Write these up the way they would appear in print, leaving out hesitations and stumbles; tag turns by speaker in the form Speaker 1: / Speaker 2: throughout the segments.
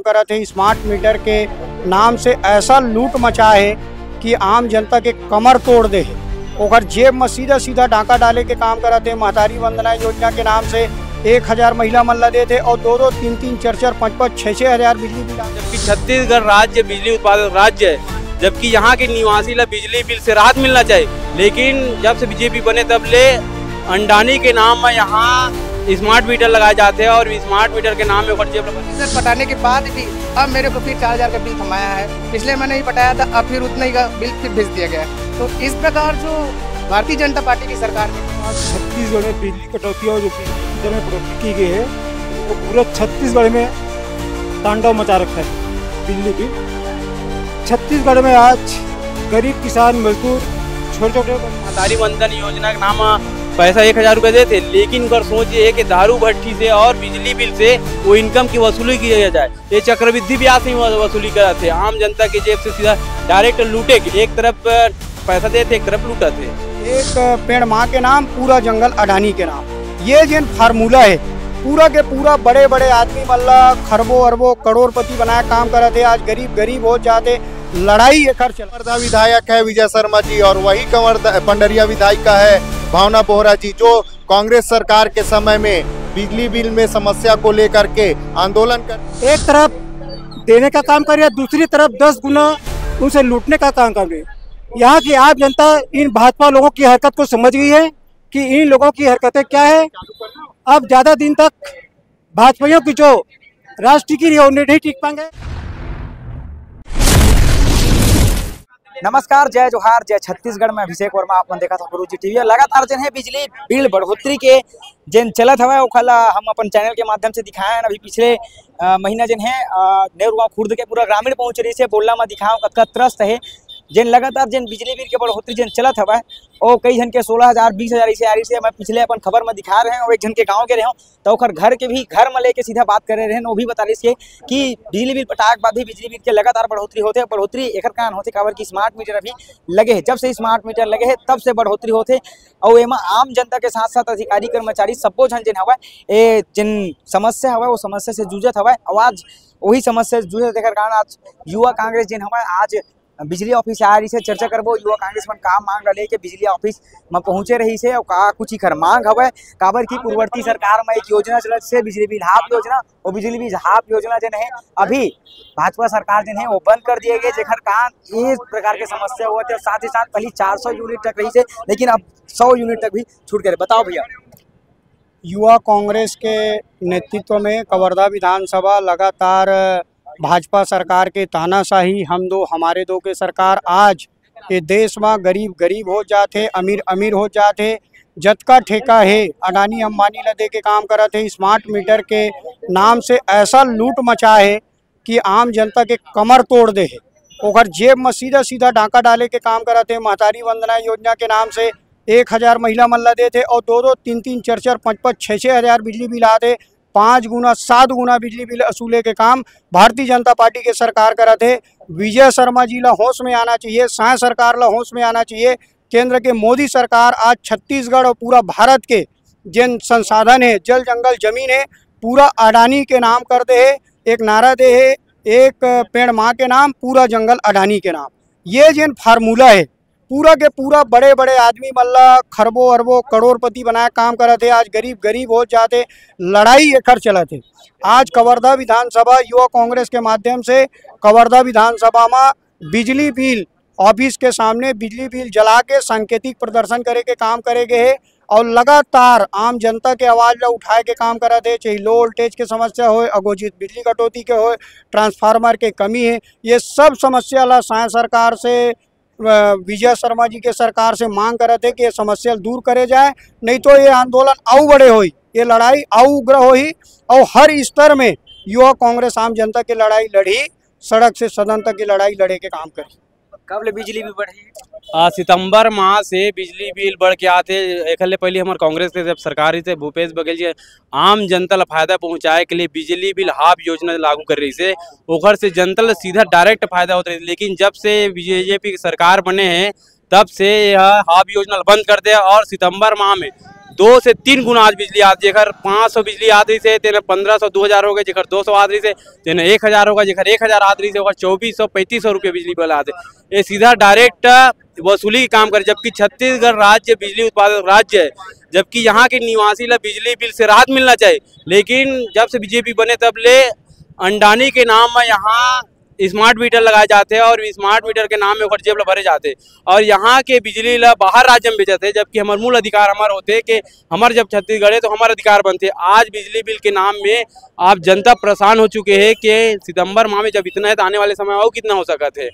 Speaker 1: करा थे smart meter के नाम से ऐसा लूट मचा है कि आम जनता के कमर तोड़ दे है। ओकर जेब में सीधा सीधा डाका डाले के काम करा थे। महतारी वंदना योजना के नाम से 1000 महिला मल्ला देते और 2-2, 3-3, 4-4, 5-5, 6-6 हज़ार बिजली बिल।
Speaker 2: जबकि छत्तीसगढ़ राज्य बिजली उत्पादक राज्य है, जबकि यहाँ के निवासी ला बिजली बिल से राहत मिलना चाहिए, लेकिन जब से बीजेपी बने तब ले अंडानी के नाम में यहाँ स्मार्ट मीटर लगाए जाते हैं और स्मार्ट मीटर के नाम में जेब
Speaker 3: पटाने के बाद भी अब मेरे को फिर 4000 का बिल थमाया है। पिछले महीने ही पटाया था, अब फिर उतना ही का बिल फिर भेज दिया गया। तो इस प्रकार जो भारतीय जनता पार्टी की सरकार ने
Speaker 4: छत्तीसगढ़ में बिजली कटौती और जो बिजली में कटौती की गई है वो पूरा छत्तीसगढ़ में तांडव मचा रखा है। बिजली बिल छत्तीसगढ़ में आज गरीब किसान मजदूर छोटे छोटे
Speaker 2: महतारी वंदन योजना के नाम पैसा 1000 रुपये देते, लेकिन अगर सोचिए कि दारू भट्टी से और बिजली बिल से वो इनकम की वसूली की जाए, ये चक्रवृद्धि ब्याज से वसूली कराते, आम जनता की जेब से सीधा डायरेक्ट लूटे। एक तरफ पैसा देते, एक तरफ लूटाते।
Speaker 1: एक पेड़ माँ के नाम, पूरा जंगल अडानी के नाम, ये जिन फार्मूला है पूरा के पूरा बड़े बड़े आदमी मल्ला खरबों अरबों करोड़पति बनाया काम करा थे। आज गरीब गरीब हो जाते। लड़ाई एक
Speaker 5: कंवरदा विधायक है विजय शर्मा जी और वही पंडरिया विधायिका है भावना बोहरा जी, जो कांग्रेस सरकार के समय में बिजली बिल में समस्या को लेकर के आंदोलन कर
Speaker 4: एक तरफ देने का काम कर रही है, दूसरी तरफ 10 गुना उनसे लूटने का काम कर रही है। यहाँ की आम जनता इन भाजपा लोगों की हरकत को समझ गई है कि इन लोगों की हरकतें क्या है। अब ज्यादा दिन तक भाजपाइयों की जो राष्ट्र की नहीं टिक पाएंगे।
Speaker 3: नमस्कार, जय जोहार, जय छत्तीसगढ़ में अभिषेक वर्मा। आपने देखा था गुरुजी टीवी। लगातार जो है बिजली बिल बढ़ोतरी के जिन चलत हवा वो कल हम अपन चैनल के माध्यम से दिखाए हैं। अभी पिछले महीना जिन है नेहरू खुर्द के पूरा ग्रामीण पहुंच रही से बोलना में दिखाओ कतका त्रस्त है। जिन लगातार जिन बिजली बिल के बढ़ोतरी जिन चलत हवा और कई जन के 16,000 20,000 ऐसे आ रही से मैं पिछले अपन खबर में दिखा रहे हैं। और एक जन के गांव के रहे हो तो घर के भी घर में लेके सीधा बात कर रहे हैं, वो भी बता रही है कि बिजली बिल पटाख बाद भी बिजली बिल के लगातार बढ़ोतरी होते हैं। बढ़ोतरी एक कारण होते काबर की स्मार्ट मीटर अभी लगे है। जब से स्मार्ट मीटर लगे है तब से बढ़ोतरी होते और एमा आम जनता के साथ साथ अधिकारी कर्मचारी सबो जन जिन हवा ए जिन समस्या हवा वो समस्या से जूझत हवा। और आज वही समस्या से जूझत देकर कारण आज युवा कांग्रेस जिन हवा आज बिजली ऑफिस आ रही से चर्चा करबो। युवा कांग्रेस में का मांग रहे के बिजली ऑफिस में पहुंचे रही से और का कुछ ही खर मांग हवे काबर की पूर्ववर्ती सरकार में एक योजना चलत से बिजली बिल हाफ योजना और बिजली बिल हाफ योजना जन है अभी भाजपा सरकार जन है वो बंद कर दिए गए, जेखर कारण इस प्रकार के समस्या हुआ थे। साथ ही साथ पहले 400 यूनिट तक रही से, लेकिन अब 100 यूनिट तक भी छूट गए। बताओ भैया।
Speaker 1: युवा कांग्रेस के नेतृत्व में कवर्धा विधानसभा लगातार भाजपा सरकार के तानाशाही हम दो हमारे दो के सरकार आज ये देश में गरीब गरीब हो जाते, अमीर अमीर हो जाते। जतका ठेका है अडानी अंबानी ला दे के काम करा थे। स्मार्ट मीटर के नाम से ऐसा लूट मचा है कि आम जनता के कमर तोड़ दे है। ओकर जेब में सीधा सीधा डाका डाले के काम करा थे। महतारी वंदना योजना के नाम से 1000 महिला मल्ला देते और 2-2, 3-3, 4-4, 5-5, 6-6 हज़ार बिजली बिल आते। 5 गुना 7 गुना बिजली बिल वसूले के काम भारतीय जनता पार्टी के सरकार करा थे। विजय शर्मा जी ला होश में आना चाहिए, सांय सरकार ला होश में आना चाहिए। केंद्र के मोदी सरकार आज छत्तीसगढ़ और पूरा भारत के जिन संसाधन है, जल जंगल जमीन है, पूरा अडानी के नाम कर दे है। एक नारा दे है, एक पेड़ माँ के नाम, पूरा जंगल अडानी के नाम। ये जिन फार्मूला है पूरा के पूरा बड़े बड़े आदमी मल्ला खरबों अरबों करोड़पति बनाया काम करा थे। आज गरीब गरीब हो जाते। लड़ाई एक चला थे। आज कवर्धा विधानसभा युवा कांग्रेस के माध्यम से कवर्धा विधानसभा में बिजली बिल ऑफिस के सामने बिजली बिल जला के सांकेतिक प्रदर्शन करे के काम करे गए है और लगातार आम जनता के आवाज़ ला उठाए के काम करा थे। चाहे लो वोल्टेज के समस्या हो, अघोषित बिजली कटौती के हो, ट्रांसफार्मर के कमी है, ये सब समस्या ला सांय सरकार से विजय शर्मा जी के सरकार से मांग करे थे कि ये समस्या दूर करे जाए, नहीं तो ये आंदोलन आऊ बड़े होई, ये लड़ाई आऊ उग्र होई। और हर स्तर में युवा कांग्रेस आम जनता की लड़ाई लड़ी, सड़क से सदन तक की लड़ाई लड़े के काम करी।
Speaker 3: कब ले बिजली बिल बढ़ी?
Speaker 2: सितंबर माह से बिजली बिल बढ़ के आते। एक पहले हमारे कांग्रेस के जब सरकार से भूपेश बघेल जी आम जनता ला फायदा पहुंचाए के लिए बिजली बिल हाफ योजना लागू कर रही से ओकर से जनता ला सीधा डायरेक्ट फायदा होता रही। लेकिन जब से बीजेपी की सरकार बने हैं तब से यह हाफ योजना बंद कर दिया और सितंबर माह में 2 से 3 गुना आज बिजली आती है। जेकर 500 बिजली आती से तेने 1500 2000 हो गए, जेकर 200 आती से तेने 1000 होगा, जेकर 1000 आती से होगा 2400 3500 रुपये बिजली बिल आते। ये सीधा डायरेक्ट वसूली की काम करे, जबकि छत्तीसगढ़ राज्य बिजली उत्पादक राज्य है, जबकि यहाँ के निवासी ला बिजली बिल से राहत मिलना चाहिए। लेकिन जब से बीजेपी बने तब ले अंडानी के नाम में यहाँ स्मार्ट मीटर लगाए जाते हैं और स्मार्ट मीटर के नाम में ओकर जेब भरे जाते और यहाँ के बिजली ला बाहर राज्य में बेचते हैं, जबकि हमारे मूल अधिकार हमारे होते कि हमारे जब छत्तीसगढ़ है तो हमारे अधिकार बनते। आज बिजली बिल के नाम में आप जनता परेशान हो चुके हैं कि सितंबर माह में जब इतना है तो आने वाले समय और कितना हो सका थे।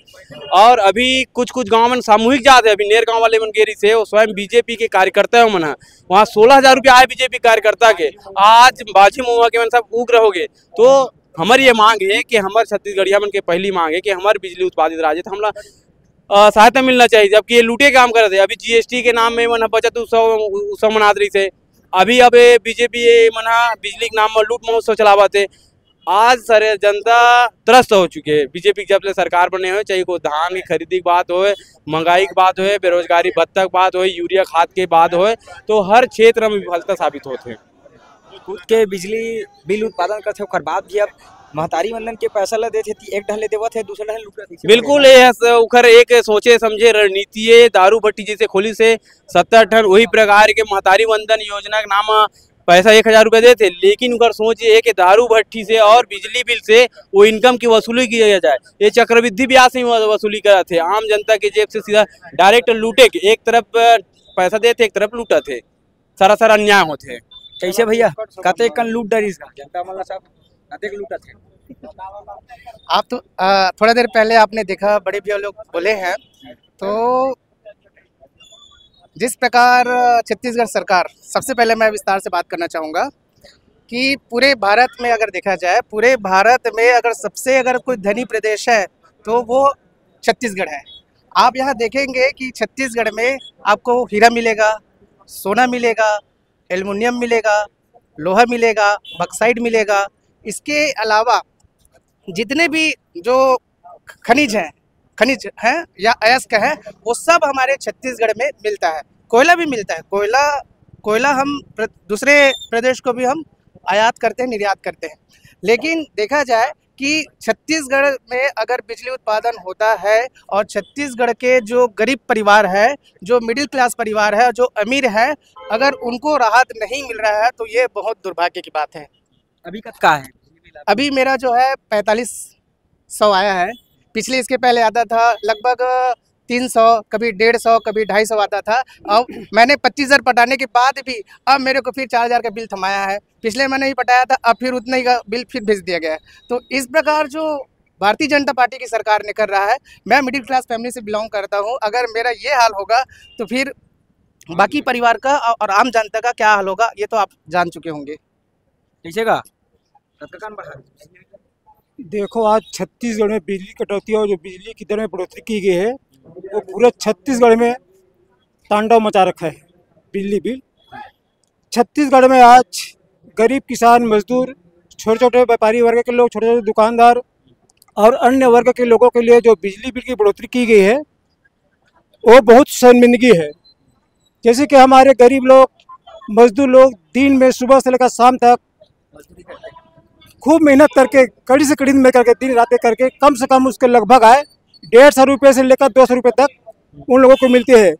Speaker 2: और अभी कुछ गाँव में सामूहिक जाते हैं, अभी नेर गाँव वाले मनगेरी से वो स्वयं बीजेपी के कार्यकर्ता है, मन वहाँ 16,000 रुपया आए बीजेपी कार्यकर्ता के। आज बाजी महुआ के मन सब उग्र हो गए। तो हमारी ये मांग है कि हमारे छत्तीसगढ़िया मन के पहली मांग है कि हमारे बिजली उत्पादित राज्य तो हमला सहायता मिलना चाहिए, जबकि ये लूटे काम कर रहे थे। अभी जीएसटी के नाम में मन बचत उत्सव मना रही थे, अभी अब बीजेपी मना बिजली के नाम में लूट महोत्सव चलावा थे। आज सारे जनता त्रस्त हो चुके हैं। बीजेपी जब से सरकार बने हुए, चाहे कोई धान की खरीदी की बात हो, महंगाई की बात हो, बेरोजगारी भत्ता की बात हो, यूरिया खाद की बात हो, तो हर क्षेत्र में विफलता साबित होते हैं।
Speaker 3: खुद के बिजली बिल उत्पादन करते ओकर बाद भी अब महतारी वंदन के पैसा ला देते थी, एक ढहले देवत है दूसरा ढहले लूटत है।
Speaker 2: बिल्कुल ये उखर एक सोचे समझे रणनीति है। दारू भट्टी जैसे खोली से 70 टन वही प्रकार के महतारी वंदन योजना के नाम पैसा 1000 रुपये देते, लेकिन उनका सोच ये है कि दारू भट्टी से और बिजली बिल से वो इनकम की वसूली किया जाए। ये चक्रवृद्धि ब्याज से वसूली करा थे, आम जनता के जेब से सीधा डायरेक्ट लूटे के, एक तरफ पैसा देते एक तरफ लूटा थे, सारा अन्याय होते।
Speaker 3: कैसे भैया कते कन लूट डरी जनता वाला साहब कते लूटा थे?
Speaker 6: आप तो थोड़ा देर पहले आपने देखा बड़े भैया लोग बोले हैं, तो जिस प्रकार छत्तीसगढ़ सरकार, सबसे पहले मैं विस्तार से बात करना चाहूँगा कि पूरे भारत में अगर देखा जाए, पूरे भारत में अगर सबसे अगर कोई धनी प्रदेश है तो वो छत्तीसगढ़ है। आप यहाँ देखेंगे कि छत्तीसगढ़ में आपको हीरा मिलेगा, सोना मिलेगा, एल्युमिनियम मिलेगा, लोहा मिलेगा, बक्साइट मिलेगा। इसके अलावा जितने भी जो खनिज हैं या अयस्क हैं, वो सब हमारे छत्तीसगढ़ में मिलता है। कोयला भी मिलता है, कोयला हम दूसरे प्रदेश को भी हम आयात करते हैं, निर्यात करते हैं। लेकिन देखा जाए कि छत्तीसगढ़ में अगर बिजली उत्पादन होता है और छत्तीसगढ़ के जो गरीब परिवार है, जो मिडिल क्लास परिवार है, जो अमीर है, अगर उनको राहत नहीं मिल रहा है तो ये बहुत दुर्भाग्य की बात है।
Speaker 3: अभी का है?
Speaker 6: अभी मेरा जो है 4500 आया है। पिछले इसके पहले आता था लगभग 300, कभी 150, कभी 250 आता था। अब मैंने 25,000 पटाने के बाद भी अब मेरे को फिर 4,000 का बिल थमाया है। पिछले महीने ही पटाया था, अब फिर उतना ही का बिल फिर भेज दिया गया है। तो इस प्रकार जो भारतीय जनता पार्टी की सरकार ने कर रहा है, मैं मिडिल क्लास फैमिली से बिलोंग करता हूँ, अगर मेरा ये हाल होगा तो फिर बाकी परिवार का और आम जनता का क्या हाल होगा ये तो आप जान चुके होंगे।
Speaker 3: कैसे का
Speaker 4: देखो, आज छत्तीसगढ़ में बिजली कटौती और जो बिजली की दर में बढ़ोतरी की गई है वो पूरे छत्तीसगढ़ में तांडव मचा रखा है। बिजली बिल छत्तीसगढ़ में आज गरीब किसान, मजदूर, छोटे छोटे व्यापारी वर्ग के लोग, छोटे छोटे दुकानदार और अन्य वर्ग के लोगों के लिए जो बिजली बिल की बढ़ोतरी की गई है वो बहुत शर्मिंदगी है। जैसे कि हमारे गरीब लोग, मजदूर लोग दिन में सुबह से लेकर शाम तक खूब मेहनत करके, कड़ी से कड़ी में करके, दिन रात करके, कम से कम उसके लगभग आए 150 रुपये से लेकर 200 रुपये तक उन लोगों को मिलते हैं।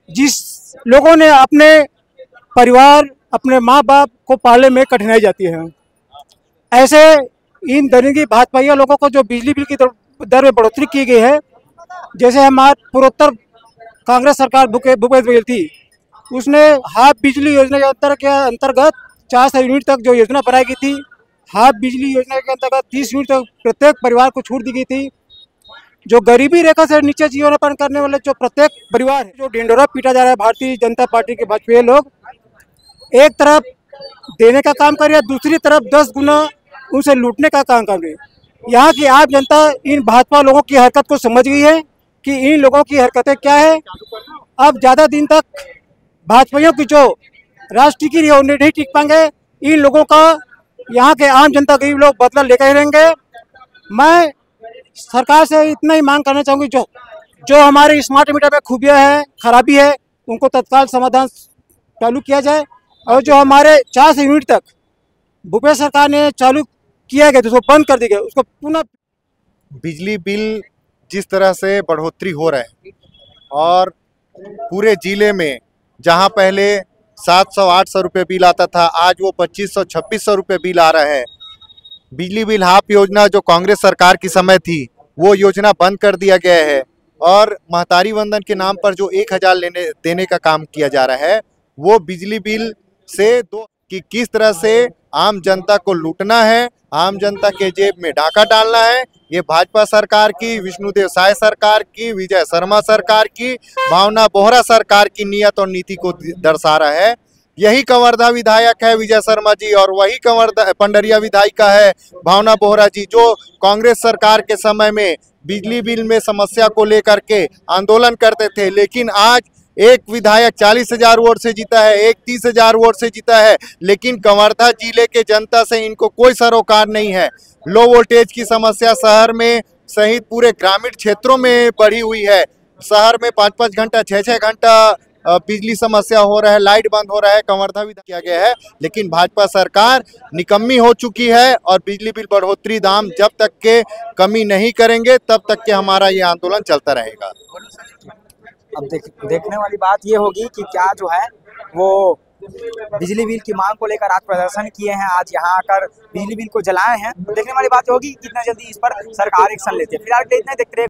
Speaker 4: जिस लोगों ने अपने परिवार, अपने माँ बाप को पालने में कठिनाई जाती है, ऐसे इन दरिंगी भाजपाइया लोगों को जो बिजली बिल की दर में बढ़ोतरी की गई है, जैसे हमारे पूर्वोत्तर कांग्रेस सरकार भूपेश बघेल थी, उसने हाफ बिजली योजना के अंतर्गत 400 यूनिट तक जो योजना बनाई गई थी, हाफ बिजली योजना के अंतर्गत 30 यूनिट तक प्रत्येक परिवार को छूट दी गई थी। जो गरीबी रेखा से नीचे जीवनयापन करने वाले जो प्रत्येक परिवार है, जो ढिंडोरा पीटा जा रहा है भारतीय जनता पार्टी के भाजपा लोग, एक तरफ देने का काम कर रहे हैं, दूसरी तरफ 10 गुना उनसे लूटने का काम कर रहे हैं। यहाँ की आम जनता इन भाजपा लोगों की हरकत को समझ गई है कि इन लोगों की हरकतें क्या है। अब ज़्यादा दिन तक भाजपाइयों की जो राष्ट्र की नहीं टिक पाएंगे। इन लोगों का यहाँ के आम जनता गरीब लोग बदला लेकर रहेंगे। मैं सरकार से इतना ही मांग करना चाहूँगी, जो हमारे स्मार्ट मीटर में खूबियाँ है, खराबी है, उनको तत्काल समाधान चालू किया जाए और जो हमारे 400 यूनिट तक भूपेश सरकार ने चालू किया गया, तो उसको बंद कर दिया गया, उसको पुनः
Speaker 5: बिजली बिल जिस तरह से बढ़ोतरी हो रहा है और पूरे जिले में जहां पहले 700-800 रुपये बिल आता था, आज वो 2500-2600 रुपये बिल आ रहा है। बिजली बिल हाफ योजना जो कांग्रेस सरकार की समय थी, वो योजना बंद कर दिया गया है और महतारी वंदन के नाम पर जो 1000 देने का काम किया जा रहा है, वो बिजली बिल से कि किस तरह से आम जनता को लूटना है, आम जनता के जेब में डाका डालना है। ये भाजपा सरकार की, विष्णुदेव साय सरकार की, विजय शर्मा सरकार की, भावना बोहरा सरकार की नियत और नीति को दर्शा रहा है। यही कवर्धा विधायक है विजय शर्मा जी और वही कवर्धा पंडरिया विधायिका है भावना बोहरा जी, जो कांग्रेस सरकार के समय में बिजली बिल में समस्या को लेकर के आंदोलन करते थे। लेकिन आज एक विधायक 40,000 वोट से जीता है, एक 30,000 वोट से जीता है, लेकिन कवर्धा जिले के जनता से इनको कोई सरोकार नहीं है। लो वोल्टेज की समस्या शहर में सहित पूरे ग्रामीण क्षेत्रों में बढ़ी हुई है। शहर में 5-5 घंटा 6-6 घंटा बिजली समस्या हो रहा है, लाइट बंद हो रहा है। कवर्धा भी किया गया है, लेकिन भाजपा सरकार निकम्मी हो चुकी है और बिजली बिल बढ़ोतरी दाम जब तक के कमी नहीं करेंगे तब तक के हमारा ये आंदोलन चलता रहेगा।
Speaker 3: अब देखने वाली बात ये होगी कि क्या जो है वो बिजली बिल की मांग को लेकर आज प्रदर्शन किए हैं, आज यहाँ आकर बिजली बिल को जलाए हैं। तो देखने वाली बात होगी कि कितना जल्दी इस पर सरकार एक्शन लेती है। फिलहाल इतना देखते रहिए।